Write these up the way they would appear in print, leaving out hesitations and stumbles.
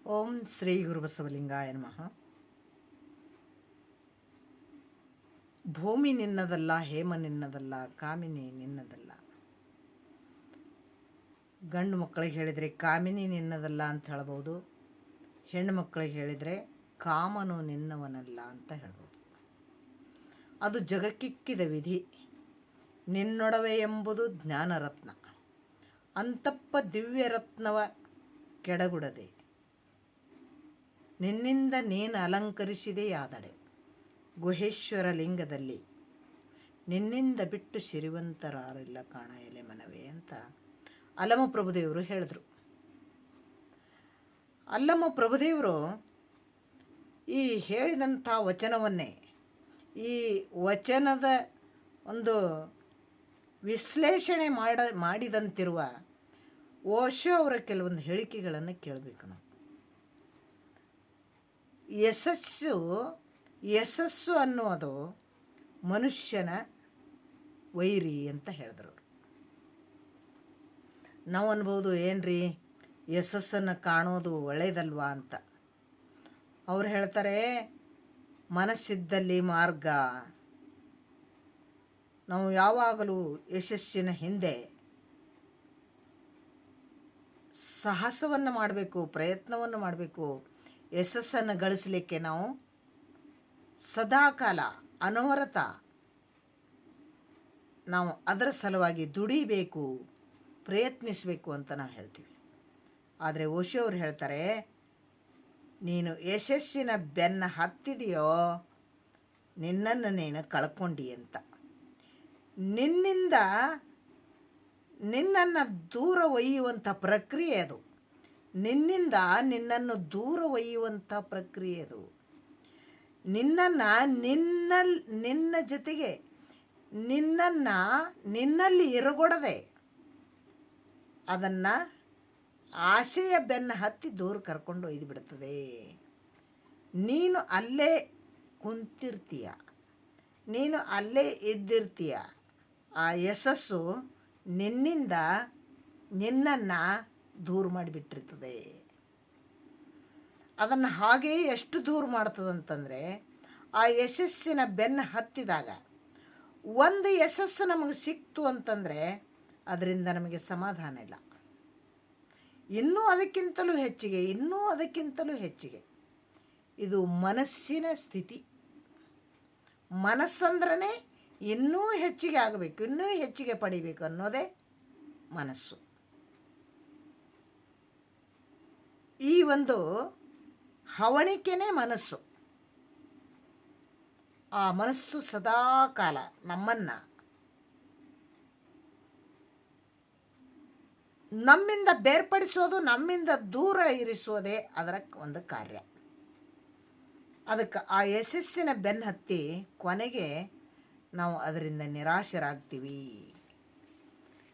ಓಂ ಶ್ರೀ ಗುರುಬಸವಲಿಂಗಾಯ ನಮಃ. ಭೂಮಿ ನಿನ್ನದಲ್ಲ, ಹೇಮ ನಿನ್ನದಲ್ಲ, ಕಾಮಿನಿ ನಿನ್ನದಲ್ಲ. ಗಂಡು ಮಕ್ಕಳಿಗೆ ಹೇಳಿದರೆ ಕಾಮಿನಿ ನಿನ್ನದಲ್ಲ ಅಂತ ಹೇಳ್ಬೋದು. ಹೆಣ್ಣು ಮಕ್ಕಳಿಗೆ ಹೇಳಿದರೆ ಕಾಮನು ನಿನ್ನವನಲ್ಲ ಅಂತ ಹೇಳ್ಬೋದು. ಅದು ಜಗಕ್ಕಿಕ್ಕಿದ ವಿಧಿ. ನಿನ್ನೊಡವೆ ಎಂಬುದು ಜ್ಞಾನರತ್ನ. ಅಂತಪ್ಪ ದಿವ್ಯರತ್ನವ ಕೆಡಗುಡದೆ ನಿನ್ನಿಂದ ನೀನು ಅಲಂಕರಿಸಿದೆಯಾದಡೆ ಗುಹೇಶ್ವರ ಲಿಂಗದಲ್ಲಿ ನಿನ್ನಿಂದ ಬಿಟ್ಟು ಸಿರಿವಂತರಾರಿಲ್ಲ ಕಾಣ ಎಲೆ ಮನವೇ ಅಂತ ಅಲ್ಲಮ ಪ್ರಭುದೇವರು ಹೇಳಿದ್ರು. ಅಲ್ಲಮ ಪ್ರಭುದೇವರು ಈ ಹೇಳಿದಂಥ ವಚನವನ್ನೇ, ಈ ವಚನದ ಒಂದು ವಿಶ್ಲೇಷಣೆ ಮಾಡಿದಂತಿರುವ ಓಶೋ ಅವರ ಕೆಲವೊಂದು ಹೇಳಿಕೆಗಳನ್ನು ಕೇಳಬೇಕು ನಾವು. ಯಶಸ್ಸು ಅನ್ನೋದು ಮನುಷ್ಯನ ವೈರಿ ಅಂತ ಹೇಳಿದ್ರು ಅವರು. ನಾವು ಅನ್ಬೋದು, ಏನ್ರಿ ಯಶಸ್ಸನ್ನು ಕಾಣೋದು ಒಳ್ಳೆಯದಲ್ವಾ ಅಂತ. ಅವ್ರು ಹೇಳ್ತಾರೆ, ಮನಸ್ಸಿದ್ದಲ್ಲಿ ಮಾರ್ಗ. ನಾವು ಯಾವಾಗಲೂ ಯಶಸ್ಸಿನ ಹಿಂದೆ ಸಾಹಸವನ್ನು ಮಾಡಬೇಕು, ಪ್ರಯತ್ನವನ್ನು ಮಾಡಬೇಕು. ಯಶಸ್ಸನ್ನು ಗಳಿಸಲಿಕ್ಕೆ ನಾವು ಸದಾಕಾಲ ಅನವರತ ನಾವು ಅದರ ಸಲುವಾಗಿ ದುಡಿಬೇಕು, ಪ್ರಯತ್ನಿಸಬೇಕು ಅಂತ ನಾವು ಹೇಳ್ತೀವಿ. ಆದರೆ ಓಶೋ ಅವರು ಹೇಳ್ತಾರೆ, ನೀನು ಯಶಸ್ಸಿನ ಬೆನ್ನ ಹತ್ತಿದೆಯೋ ನಿನ್ನನ್ನು ನೀನು ಕಳ್ಕೊಂಡಿ ಅಂತ. ನಿನ್ನನ್ನು ದೂರ ಒಯ್ಯುವಂಥ ಪ್ರಕ್ರಿಯೆ ಅದು. ನಿನ್ನನ್ನು ದೂರ ಒಯ್ಯುವಂಥ ಪ್ರಕ್ರಿಯೆ ಅದು. ನಿನ್ನ ಜೊತೆಗೆ ನಿನ್ನಲ್ಲಿ ಇರಗೊಡದೆ ಅದನ್ನು ಆಸೆಯ ಬೆನ್ನ ಹತ್ತಿ ದೂರ ಕರ್ಕೊಂಡು ಒಯ್ದು ಬಿಡ್ತದೆ. ನೀನು ಅಲ್ಲೇ ಕುಂತಿರ್ತೀಯ, ನೀನು ಅಲ್ಲೇ ಇದ್ದಿರ್ತೀಯ. ಆ ಯಶಸ್ಸು ನಿನ್ನನ್ನು ದೂರ ಮಾಡಿಬಿಟ್ಟಿರ್ತದೆ. ಅದನ್ನು ಹಾಗೆಯೇ ಎಷ್ಟು ದೂರ ಮಾಡ್ತದಂತಂದರೆ, ಆ ಯಶಸ್ಸಿನ ಬೆನ್ನ ಹತ್ತಿದಾಗ ಒಂದು ಯಶಸ್ಸು ನಮಗೆ ಸಿಕ್ತು ಅಂತಂದರೆ ಅದರಿಂದ ನಮಗೆ ಸಮಾಧಾನ ಇಲ್ಲ. ಇನ್ನೂ ಅದಕ್ಕಿಂತಲೂ ಹೆಚ್ಚಿಗೆ. ಇದು ಮನಸ್ಸಿನ ಸ್ಥಿತಿ. ಮನಸ್ಸಂದ್ರೇ ಇನ್ನೂ ಹೆಚ್ಚಿಗೆ ಆಗಬೇಕು, ಇನ್ನೂ ಹೆಚ್ಚಿಗೆ ಪಡಿಬೇಕು ಅನ್ನೋದೇ ಮನಸ್ಸು. ಈ ಒಂದು ಹವಣಿಕೆನೇ ಮನಸ್ಸು. ಆ ಮನಸ್ಸು ಸದಾಕಾಲ ನಮ್ಮಿಂದ ಬೇರ್ಪಡಿಸೋದು, ನಮ್ಮಿಂದ ದೂರ ಇರಿಸೋದೇ ಅದರ ಒಂದು ಕಾರ್ಯ. ಅದಕ್ಕೆ ಆ ಯಶಸ್ಸಿನ ಬೆನ್ನ ಹತ್ತಿ ಕೊನೆಗೆ ನಾವು ಅದರಿಂದ ನಿರಾಶರಾಗ್ತೀವಿ.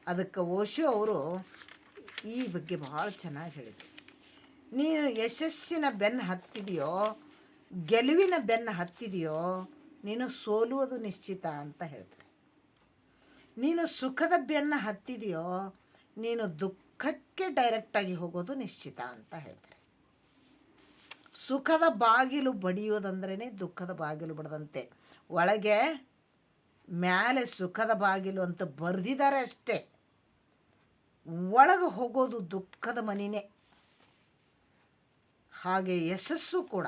ಅದಕ್ಕೆ ಓಶೋ ಅವರು ಈ ಬಗ್ಗೆ ಭಾಳ ಚೆನ್ನಾಗಿ ಹೇಳಿದರು. ನೀನು ಯಶಸ್ಸಿನ ಬೆನ್ನು ಹತ್ತಿದೆಯೋ, ಗೆಲುವಿನ ಬೆನ್ನು ಹತ್ತಿದೆಯೋ, ನೀನು ಸೋಲುವುದು ನಿಶ್ಚಿತ ಅಂತ ಹೇಳ್ತಾರೆ. ನೀನು ಸುಖದ ಬೆನ್ನು ಹತ್ತಿದೆಯೋ, ನೀನು ದುಃಖಕ್ಕೆ ಡೈರೆಕ್ಟಾಗಿ ಹೋಗೋದು ನಿಶ್ಚಿತ ಅಂತ ಹೇಳ್ತಾರೆ. ಸುಖದ ಬಾಗಿಲು ಬಡಿಯೋದಂದ್ರೇ ದುಃಖದ ಬಾಗಿಲು ಬಡದಂತೆ. ಒಳಗೆ ಮೇಲೆ ಸುಖದ ಬಾಗಿಲು ಅಂತ ಬರೆದಿದ್ದಾರೆ ಅಷ್ಟೇ, ಒಳಗೆ ಹೋಗೋದು ದುಃಖದ ಮನಿನೇ. ಹಾಗೆ ಯಶಸ್ಸು ಕೂಡ,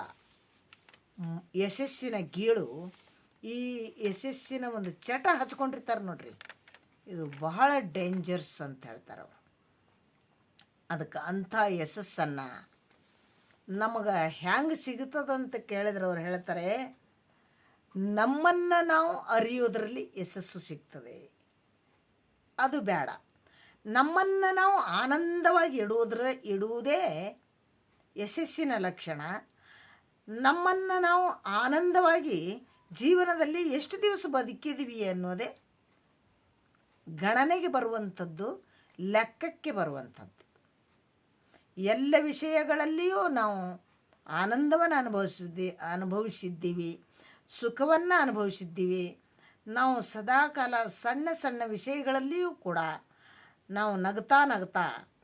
ಯಶಸ್ಸಿನ ಗೀಳು, ಈ ಯಶಸ್ಸಿನ ಒಂದು ಚಟ ಹಚ್ಕೊಂಡಿರ್ತಾರೆ ನೋಡ್ರಿ, ಇದು ಬಹಳ ಡೇಂಜರ್ಸ್ ಅಂತ ಹೇಳ್ತಾರೆ ಅವರು. ಅದಕ್ಕೆ ಅಂಥ ಯಶಸ್ಸನ್ನು ನಮಗೆ ಹ್ಯಾಂಗೆ ಸಿಗುತ್ತದಂತ ಕೇಳಿದ್ರೆ ಅವ್ರು ಹೇಳ್ತಾರೆ, ನಮ್ಮನ್ನು ನಾವು ಅರಿಯೋದ್ರಲ್ಲಿ ಯಶಸ್ಸು ಸಿಗ್ತದೆ. ಅದು ಬೇಡ. ನಮ್ಮನ್ನು ನಾವು ಆನಂದವಾಗಿ ಇಡುವುದೇ ಯಶಸ್ಸಿನ ಲಕ್ಷಣ. ನಮ್ಮನ್ನು ನಾವು ಆನಂದವಾಗಿ ಜೀವನದಲ್ಲಿ ಎಷ್ಟು ದಿವಸ ಬದುಕಿದ್ದೀವಿ ಅನ್ನೋದೇ ಗಣನೆಗೆ ಬರುವಂಥದ್ದು, ಲೆಕ್ಕಕ್ಕೆ ಬರುವಂಥದ್ದು. ಎಲ್ಲ ವಿಷಯಗಳಲ್ಲಿಯೂ ನಾವು ಆನಂದವನ್ನು ಅನುಭವಿಸಿದ್ದೀವಿ, ಸುಖವನ್ನು ಅನುಭವಿಸಿದ್ದೀವಿ. ನಾವು ಸದಾಕಾಲ ಸಣ್ಣ ಸಣ್ಣ ವಿಷಯಗಳಲ್ಲಿಯೂ ಕೂಡ ನಾವು ನಗ್ತಾ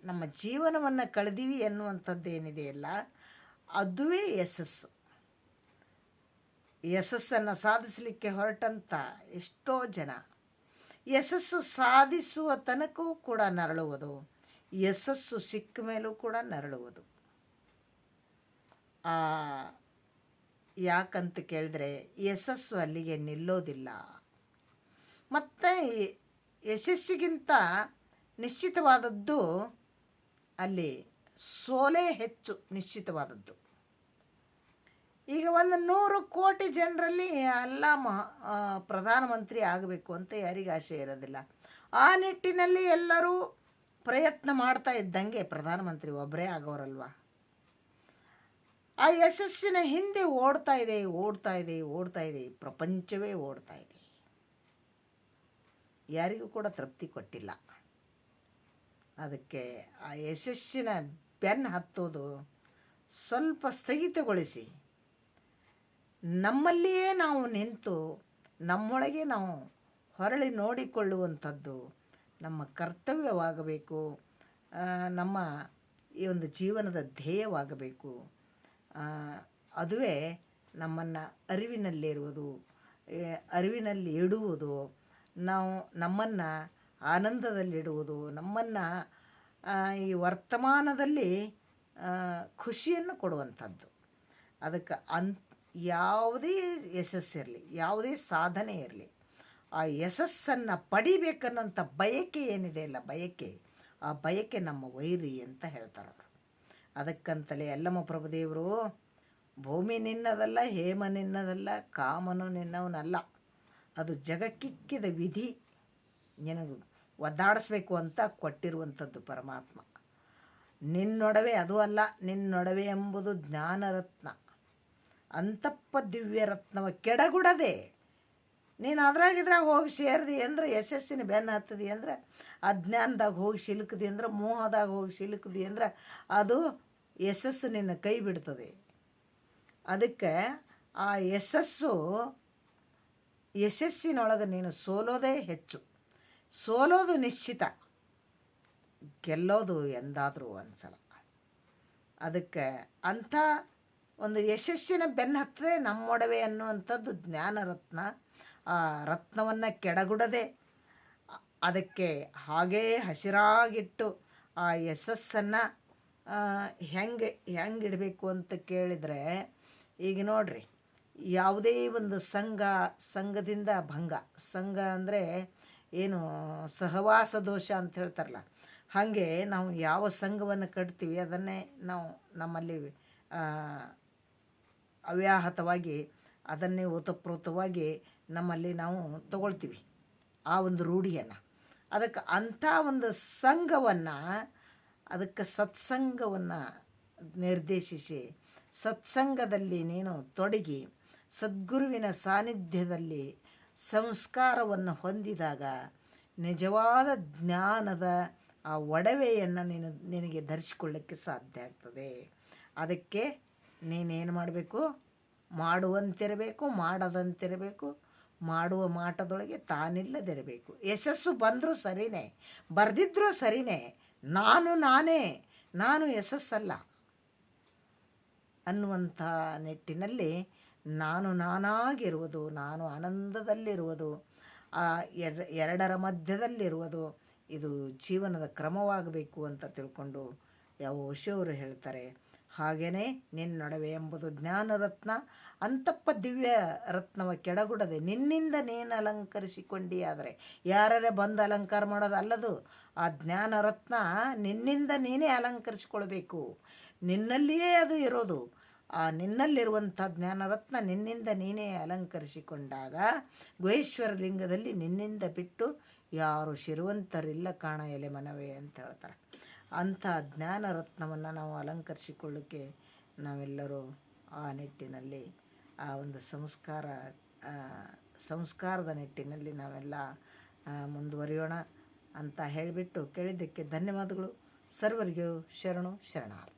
ನಮ್ಮ ಜೀವನವನ್ನು ಕಳೆದೀವಿ ಎನ್ನುವಂಥದ್ದೇನಿದೆಯಲ್ಲ, ಅದುವೇ ಯಶಸ್ಸು. ಯಶಸ್ಸನ್ನು ಸಾಧಿಸಲಿಕ್ಕೆ ಹೊರಟಂಥ ಎಷ್ಟೋ ಜನ ಯಶಸ್ಸು ಸಾಧಿಸುವ ತನಕವೂ ಕೂಡ ನರಳುವುದು, ಯಶಸ್ಸು ಸಿಕ್ಕ ಮೇಲೂ ಕೂಡ ನರಳುವುದು. ಯಾಕಂತ ಕೇಳಿದ್ರೆ ಯಶಸ್ಸು ಅಲ್ಲಿಗೆ ನಿಲ್ಲೋದಿಲ್ಲ. ಮತ್ತು ಯಶಸ್ಸಿಗಿಂತ ನಿಶ್ಚಿತವಾದದ್ದು ಅಲ್ಲಿ ಸೋಲೇ ಹೆಚ್ಚು ನಿಶ್ಚಿತವಾದದ್ದು. ಈಗ 100 ಕೋಟಿ ಜನರಲ್ಲಿ ಎಲ್ಲ ಪ್ರಧಾನಮಂತ್ರಿ ಆಗಬೇಕು ಅಂತ ಯಾರಿಗೆ ಆಸೆ ಇರೋದಿಲ್ಲ. ಆ ನಿಟ್ಟಿನಲ್ಲಿ ಎಲ್ಲರೂ ಪ್ರಯತ್ನ ಮಾಡ್ತಾ ಇದ್ದಂಗೆ ಪ್ರಧಾನಮಂತ್ರಿ ಒಬ್ಬರೇ ಆಗೋರಲ್ವ. ಆ ಯಶಸ್ಸಿನ ಹಿಂದೆ ಓಡ್ತಾ ಇದೆ ಪ್ರಪಂಚವೇ ಓಡ್ತಾ ಇದೆ. ಯಾರಿಗೂ ಕೂಡ ತೃಪ್ತಿ ಕೊಟ್ಟಿಲ್ಲ. ಅದಕ್ಕೆ ಆ ಯಶಸ್ಸಿನ ಬೆನ್ನು ಹತ್ತೋದು ಸ್ವಲ್ಪ ಸ್ಥಗಿತಗೊಳಿಸಿ ನಮ್ಮಲ್ಲಿಯೇ ನಾವು ನಿಂತು ನಮ್ಮೊಳಗೆ ನಾವು ಹೊರಳಿ ನೋಡಿಕೊಳ್ಳುವಂಥದ್ದು ನಮ್ಮ ಕರ್ತವ್ಯವಾಗಬೇಕು, ನಮ್ಮ ಈ ಒಂದು ಜೀವನದ ಧ್ಯೇಯವಾಗಬೇಕು. ಅದುವೇ ನಮ್ಮನ್ನು ಅರಿವಿನಲ್ಲಿ ಇಡುವುದು, ನಾವು ನಮ್ಮನ್ನು ಆನಂದದಲ್ಲಿಡುವುದು, ನಮ್ಮನ್ನು ಈ ವರ್ತಮಾನದಲ್ಲಿ ಖುಷಿಯನ್ನು ಕೊಡುವಂಥದ್ದು. ಅದಕ್ಕೆ ಯಾವುದೇ ಯಶಸ್ಸಿರಲಿ, ಯಾವುದೇ ಸಾಧನೆ ಇರಲಿ, ಆ ಯಶಸ್ಸನ್ನು ಪಡಿಬೇಕನ್ನೋಂಥ ಬಯಕೆ ಏನಿದೆ ಅಲ್ಲ, ಆ ಬಯಕೆ ನಮ್ಮ ವೈರಿ ಅಂತ ಹೇಳ್ತಾರೆ ಅವರು. ಅದಕ್ಕಂತಲೇ ಯಲ್ಲಮ್ಮ ಪ್ರಭುದೇವರು ಭೂಮಿ ನಿನ್ನದಲ್ಲ, ಹೇಮ ನಿನ್ನದಲ್ಲ, ಕಾಮನು ನಿನ್ನವನಲ್ಲ, ಅದು ಜಗಕ್ಕಿಕ್ಕಿದ ವಿಧಿ, ನಿನಗೆ ಒದ್ದಾಡಿಸ್ಬೇಕು ಅಂತ ಕೊಟ್ಟಿರುವಂಥದ್ದು ಪರಮಾತ್ಮ. ನಿನ್ನೊಡವೆ ಅದು ಅಲ್ಲ, ನಿನ್ನೊಡವೆ ಎಂಬುದು ಜ್ಞಾನರತ್ನ, ಅಂತಪ್ಪ ದಿವ್ಯ ರತ್ನವ ಕೆಡಗುಡದೆ. ನೀನು ಅದ್ರಾಗಿದ್ರಾಗ ಹೋಗಿ ಸೇರಿದಿ ಅಂದ್ರೆ ಯಶಸ್ಸಿನ ಬೆನ್ನು ಹತ್ತದಿ ಅಂದ್ರೆ, ಅಜ್ಞಾನದಾಗ ಹೋಗಿ ಸಿಲುಕದಿ ಅಂದ್ರೆ, ಮೋಹದಾಗ ಹೋಗಿ ಸಿಲುಕದಿ ಅಂದ್ರೆ ಅದು ಯಶಸ್ಸು ನಿನ್ನ ಕೈ ಬಿಡ್ತದೆ. ಅದಕ್ಕೆ ಆ ಯಶಸ್ಸಿನೊಳಗೆ ನೀನು ಸೋಲೋದೇ ಹೆಚ್ಚು. ಸೋಲೋದು ನಿಶ್ಚಿತ, ಗೆಲ್ಲೋದು ಎಂದಾದರೂ ಒಂದ್ಸಲ. ಅದಕ್ಕೆ ಅಂಥ ಒಂದು ಯಶಸ್ಸಿನ ಬೆನ್ನು ಹತ್ತದೆ ನಮ್ಮೊಡವೆ ಅನ್ನುವಂಥದ್ದು ಜ್ಞಾನರತ್ನ. ಆ ರತ್ನವನ್ನು ಕೆಡಗುಡದೆ ಅದಕ್ಕೆ ಹಾಗೇ ಹಸಿರಾಗಿಟ್ಟು ಆ ಯಶಸ್ಸನ್ನು ಹೆಂಗಿಡಬೇಕು ಅಂತ ಕೇಳಿದರೆ, ಈಗ ನೋಡ್ರಿ, ಯಾವುದೇ ಒಂದು ಸಂಘದಿಂದ ಭಂಗ. ಸಂಘ ಅಂದರೆ ಏನು, ಸಹವಾಸ ದೋಷ ಅಂತ ಹೇಳ್ತಾರಲ್ಲ, ಹಾಗೆ ನಾವು ಯಾವ ಸಂಘವನ್ನು ಕಟ್ತೀವಿ ಅದನ್ನೇ ನಾವು ನಮ್ಮಲ್ಲಿ ಅವ್ಯಾಹತವಾಗಿ ಅದನ್ನೇ ಓತಪ್ರೋತವಾಗಿ ನಮ್ಮಲ್ಲಿ ನಾವು ತಗೊಳ್ತೀವಿ ಆ ಒಂದು ರೂಢಿಯನ್ನು. ಅದಕ್ಕೆ ಅಂಥ ಒಂದು ಸಂಘವನ್ನು, ಅದಕ್ಕೆ ಸತ್ಸಂಗವನ್ನು ನಿರ್ದೇಶಿಸಿ ಸತ್ಸಂಗದಲ್ಲಿ ನೀನು ತೊಡಗಿ ಸದ್ಗುರುವಿನ ಸಾನ್ನಿಧ್ಯದಲ್ಲಿ ಸಂಸ್ಕಾರವನ್ನು ಹೊಂದಿದಾಗ ನಿಜವಾದ ಜ್ಞಾನದ ಆ ಒಡವೆಯನ್ನು ನಿನಗೆ ಧರಿಸಿಕೊಳ್ಳಕ್ಕೆ ಸಾಧ್ಯ ಆಗ್ತದೆ. ಅದಕ್ಕೆ ನೀನೇನು ಮಾಡಬೇಕು? ಮಾಡುವಂತಿರಬೇಕು, ಮಾಡದಂತಿರಬೇಕು, ಮಾಡುವ ಮಾಟದೊಳಗೆ ತಾನಿಲ್ಲದಿರಬೇಕು. ಯಶಸ್ಸು ಬಂದರೂ ಸರಿಯೇ, ಬರೆದಿದ್ರೂ ಸರಿಯೇ, ನಾನು ಯಶಸ್ಸಲ್ಲ ಅನ್ನುವಂಥ ನಿಟ್ಟಿನಲ್ಲಿ ನಾನಾಗಿರುವುದು, ನಾನು ಆನಂದದಲ್ಲಿರುವುದು, ಆ ಎರಡರ ಮಧ್ಯದಲ್ಲಿರುವುದು, ಇದು ಜೀವನದ ಕ್ರಮವಾಗಬೇಕು ಅಂತ ತಿಳ್ಕೊಂಡು ಯಾವ ಓಶೋರು ಹೇಳ್ತಾರೆ. ಹಾಗೆಯೇ ನಿನ್ನೊಡವೆ ಎಂಬುದು ಜ್ಞಾನರತ್ನ, ಅಂತಪ್ಪ ದಿವ್ಯ ರತ್ನವ ಕೆಡಗುಡದೆ ನಿನ್ನಿಂದ ನೀನು ಅಲಂಕರಿಸಿಕೊಂಡಿಯಾದರೆ, ಯಾರೇ ಬಂದು ಅಲಂಕಾರ ಮಾಡೋದು ಅಲ್ಲದು. ಆ ಜ್ಞಾನರತ್ನ ನಿನ್ನಿಂದ ನೀನೇ ಅಲಂಕರಿಸಿಕೊಳ್ಬೇಕು, ನಿನ್ನಲ್ಲಿಯೇ ಅದು ಇರೋದು. ಆ ನಿನ್ನಲ್ಲಿರುವಂಥ ಜ್ಞಾನರತ್ನ ನಿನ್ನಿಂದ ನೀನೇ ಅಲಂಕರಿಸಿಕೊಂಡಾಗ ಗುಹೇಶ್ವರ ಲಿಂಗದಲ್ಲಿ ನಿನ್ನಿಂದ ಬಿಟ್ಟು ಯಾರು ಶಿರುವಂತರಿಲ್ಲ ಕಾಣ ಎಲೆ ಮನವೇ ಅಂತ ಹೇಳ್ತಾರೆ. ಅಂಥ ಜ್ಞಾನರತ್ನವನ್ನು ನಾವು ಅಲಂಕರಿಸಿಕೊಳ್ಳೋಕ್ಕೆ ನಾವೆಲ್ಲರೂ ಆ ನಿಟ್ಟಿನಲ್ಲಿ ಆ ಒಂದು ಸಂಸ್ಕಾರದ ನಿಟ್ಟಿನಲ್ಲಿ ನಾವೆಲ್ಲ ಮುಂದುವರಿಯೋಣ ಅಂತ ಹೇಳಿಬಿಟ್ಟು ಕೇಳಿದ್ದಕ್ಕೆ ಧನ್ಯವಾದಗಳು. ಸರ್ವರಿಗೂ ಶರಣು ಶರಣಾರ್ಥಿ.